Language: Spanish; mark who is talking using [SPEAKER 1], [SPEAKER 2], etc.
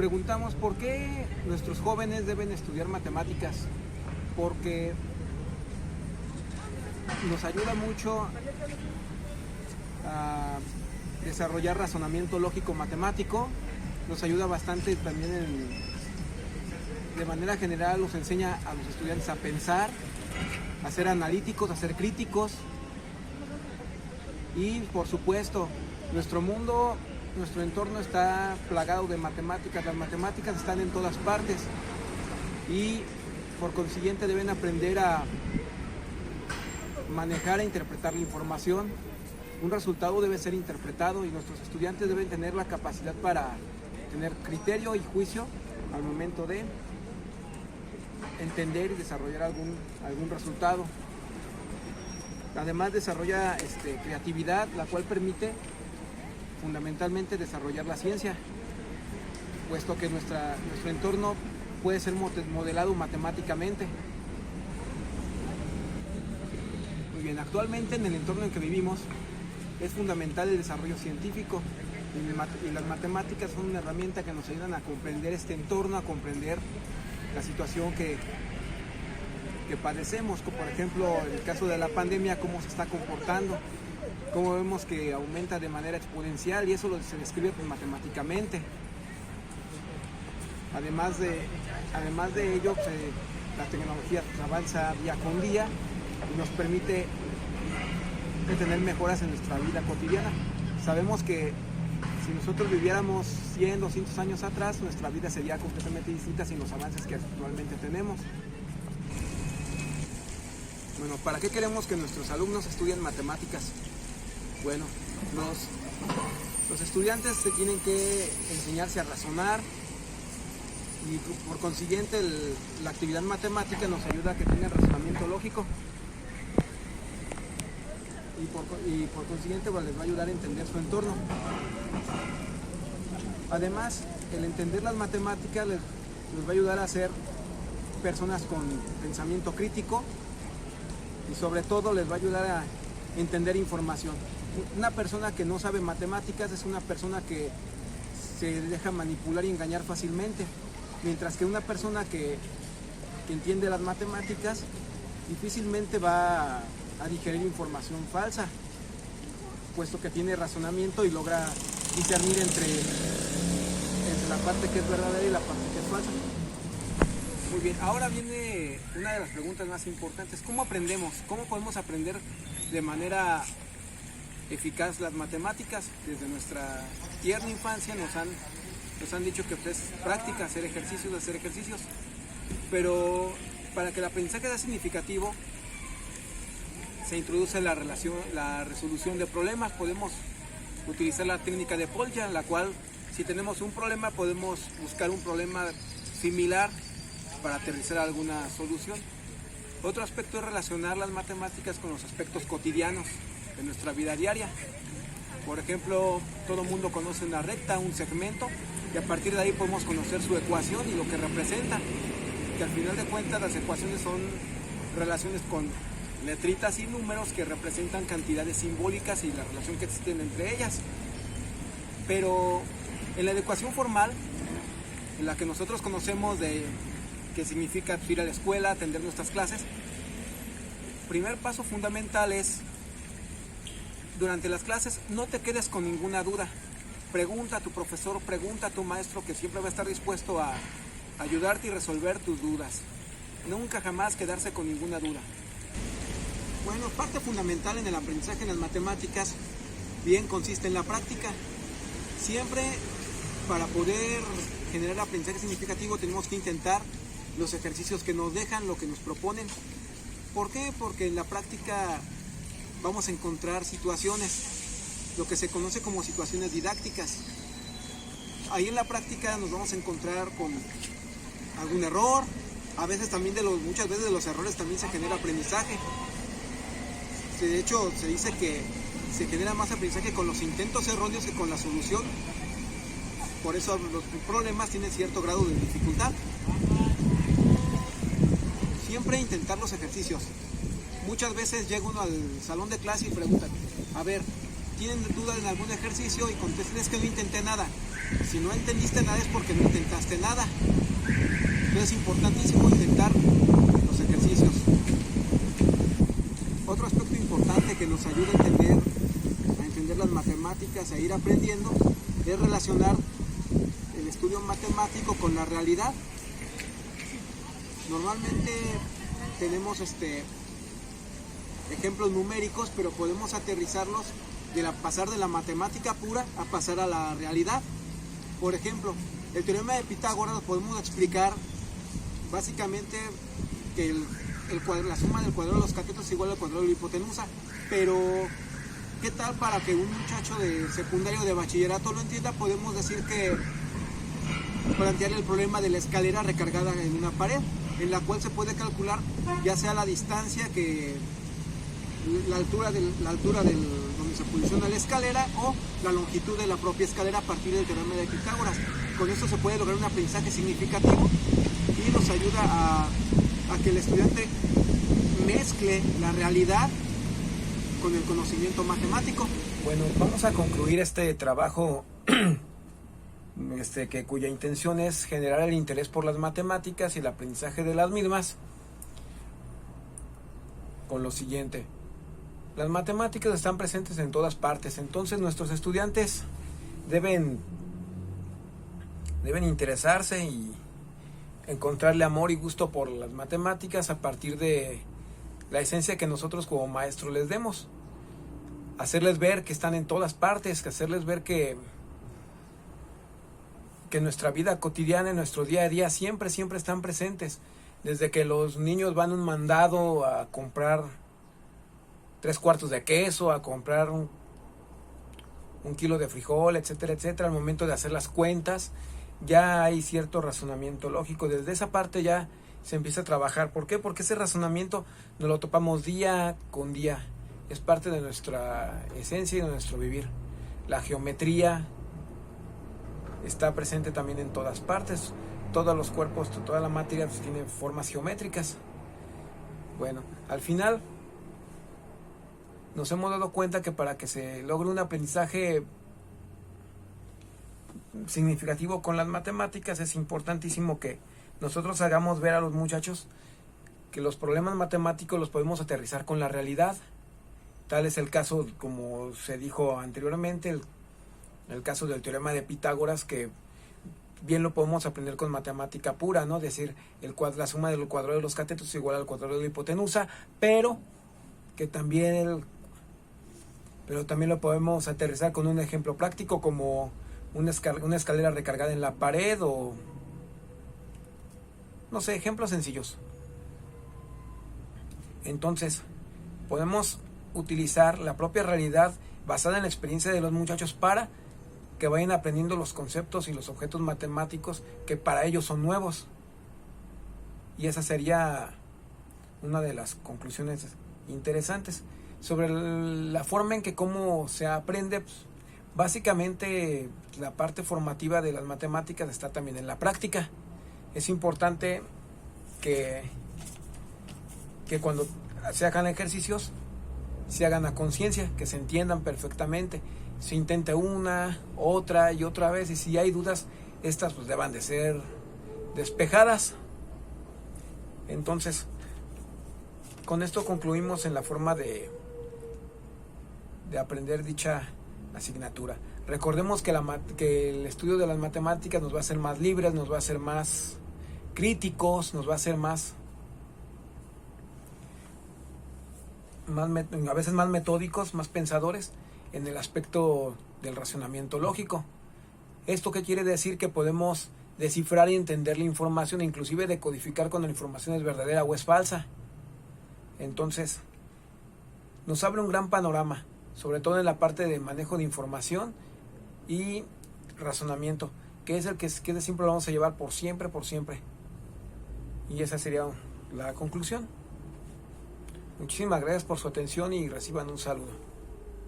[SPEAKER 1] preguntamos por qué nuestros jóvenes deben estudiar matemáticas, porque nos ayuda mucho a desarrollar razonamiento lógico matemático, nos ayuda bastante también de manera general, nos enseña a los estudiantes a pensar, a ser analíticos, a ser críticos y por supuesto nuestro mundo, nuestro entorno está plagado de matemáticas, las matemáticas están en todas partes y por consiguiente deben aprender a manejar e interpretar la información. Un resultado debe ser interpretado y nuestros estudiantes deben tener la capacidad para tener criterio y juicio al momento de entender y desarrollar algún resultado. Además desarrolla creatividad, la cual permite fundamentalmente desarrollar la ciencia, puesto que nuestro entorno puede ser modelado matemáticamente. Muy bien, actualmente en el entorno en que vivimos es fundamental el desarrollo científico y las matemáticas son una herramienta que nos ayudan a comprender este entorno, a comprender la situación que padecemos, como por ejemplo en el caso de la pandemia, cómo se está comportando, cómo vemos que aumenta de manera exponencial y eso se describe matemáticamente. Además de ello, la tecnología avanza día con día y nos permite tener mejoras en nuestra vida cotidiana. Sabemos que si nosotros viviéramos 100, 200 años atrás, nuestra vida sería completamente distinta sin los avances que actualmente tenemos. Bueno, ¿para qué queremos que nuestros alumnos estudien matemáticas? Bueno, los estudiantes se tienen que enseñarse a razonar y por consiguiente la actividad matemática nos ayuda a que tengan razonamiento lógico y por consiguiente les va a ayudar a entender su entorno. Además, el entender las matemáticas les va a ayudar a ser personas con pensamiento crítico y sobre todo les va a ayudar a entender información. Una persona que no sabe matemáticas es una persona que se deja manipular y engañar fácilmente, mientras que una persona que entiende las matemáticas difícilmente va a digerir información falsa, puesto que tiene razonamiento y logra discernir entre la parte que es verdadera y la parte que es falsa. Muy bien, ahora viene una de las preguntas más importantes. ¿Cómo aprendemos? ¿Cómo podemos aprender de manera eficaz las matemáticas? Desde nuestra tierna infancia nos han dicho que es práctica, hacer ejercicios, pero para que el aprendizaje sea significativo se introduce la resolución de problemas. Podemos utilizar la técnica de Polya, la cual si tenemos un problema podemos buscar un problema similar para aterrizar alguna solución. Otro aspecto es relacionar las matemáticas con los aspectos cotidianos de nuestra vida diaria. Por ejemplo, todo el mundo conoce una recta, un segmento, y a partir de ahí podemos conocer su ecuación y lo que representa, que al final de cuentas las ecuaciones son relaciones con letritas y números que representan cantidades simbólicas y la relación que existen entre ellas. Pero en la educación formal, en la que nosotros conocemos que significa ir a la escuela, atender nuestras clases, el primer paso fundamental es, durante las clases, no te quedes con ninguna duda. Pregunta a tu profesor, pregunta a tu maestro, que siempre va a estar dispuesto a ayudarte y resolver tus dudas. Nunca jamás quedarse con ninguna duda. Bueno, parte fundamental en el aprendizaje en las matemáticas, bien, consiste en la práctica. Siempre, para poder generar aprendizaje significativo, tenemos que intentar los ejercicios que nos dejan, lo que nos proponen. ¿Por qué? Porque en la práctica vamos a encontrar situaciones, lo que se conoce como situaciones didácticas. Ahí en la práctica nos vamos a encontrar con algún error, a veces también muchas veces de los errores también se genera aprendizaje. De hecho, se dice que se genera más aprendizaje con los intentos erróneos que con la solución. Por eso los problemas tienen cierto grado de dificultad. Siempre intentar los ejercicios. Muchas veces llega uno al salón de clase y pregunta, a ver, tienen duda en algún ejercicio y contesten: es que no intenté nada. Si no entendiste nada es porque no intentaste nada. Entonces es importantísimo intentar los ejercicios. Otro aspecto importante que nos ayuda a entender las matemáticas, a ir aprendiendo, es relacionar el estudio matemático con la realidad. Normalmente tenemos ejemplos numéricos, pero podemos aterrizarlos pasar de la matemática pura a pasar a la realidad. Por ejemplo, el teorema de Pitágoras lo podemos explicar básicamente que la suma del cuadrado de los catetos es igual al cuadrado de la hipotenusa. Pero ¿qué tal para que un muchacho de secundario o de bachillerato lo entienda? Podemos decir que plantearle el problema de la escalera recargada en una pared, en la cual se puede calcular ya sea la distancia, la altura donde se posiciona la escalera, o la longitud de la propia escalera a partir del teorema de Pitágoras. Con esto se puede lograr un aprendizaje significativo y nos ayuda a que el estudiante mezcle la realidad con el conocimiento matemático. Bueno, vamos a concluir este trabajo cuya intención es generar el interés por las matemáticas y el aprendizaje de las mismas, con lo siguiente: las matemáticas están presentes en todas partes, entonces nuestros estudiantes deben interesarse y encontrarle amor y gusto por las matemáticas a partir de la esencia que nosotros como maestros les demos. Hacerles ver que están en todas partes, hacerles ver que en nuestra vida cotidiana, en nuestro día a día, siempre están presentes. Desde que los niños van a un mandado a comprar 3 cuartos de queso, a comprar un kilo de frijol, etcétera, etcétera, al momento de hacer las cuentas, ya hay cierto razonamiento lógico. Desde esa parte ya se empieza a trabajar. ¿Por qué? Porque ese razonamiento nos lo topamos día con día. Es parte de nuestra esencia y de nuestro vivir. La geometría está presente también en todas partes. Todos los cuerpos, toda la materia tiene formas geométricas. Bueno, al final nos hemos dado cuenta que para que se logre un aprendizaje significativo con las matemáticas es importantísimo que nosotros hagamos ver a los muchachos que los problemas matemáticos los podemos aterrizar con la realidad. Tal es el caso, como se dijo anteriormente, el caso del teorema de Pitágoras, que bien lo podemos aprender con matemática pura, ¿no? Decir, la suma del cuadrado de los catetos es igual al cuadrado de la hipotenusa, pero también lo podemos aterrizar con un ejemplo práctico, como una escalera recargada en la pared, o no sé, ejemplos sencillos. Entonces, podemos utilizar la propia realidad basada en la experiencia de los muchachos para que vayan aprendiendo los conceptos y los objetos matemáticos que para ellos son nuevos. Y esa sería una de las conclusiones interesantes. Sobre la forma en que cómo se aprende, pues, básicamente la parte formativa de las matemáticas está también en la práctica. Es importante que cuando se hagan ejercicios se hagan a conciencia, que se entiendan perfectamente, se intente una, otra y otra vez, y si hay dudas, estas pues deban de ser despejadas. Entonces, con esto concluimos en la forma de aprender dicha asignatura. Recordemos que el estudio de las matemáticas nos va a hacer más libres, nos va a hacer más críticos, nos va a hacer a veces más metódicos, más pensadores en el aspecto del razonamiento lógico. ¿Esto qué quiere decir? Que podemos descifrar y entender la información, e inclusive decodificar cuando la información es verdadera o es falsa. Entonces, nos abre un gran panorama, sobre todo en la parte de manejo de información y razonamiento, que es el que siempre lo vamos a llevar por siempre. Y esa sería la conclusión. Muchísimas gracias por su atención y reciban un saludo.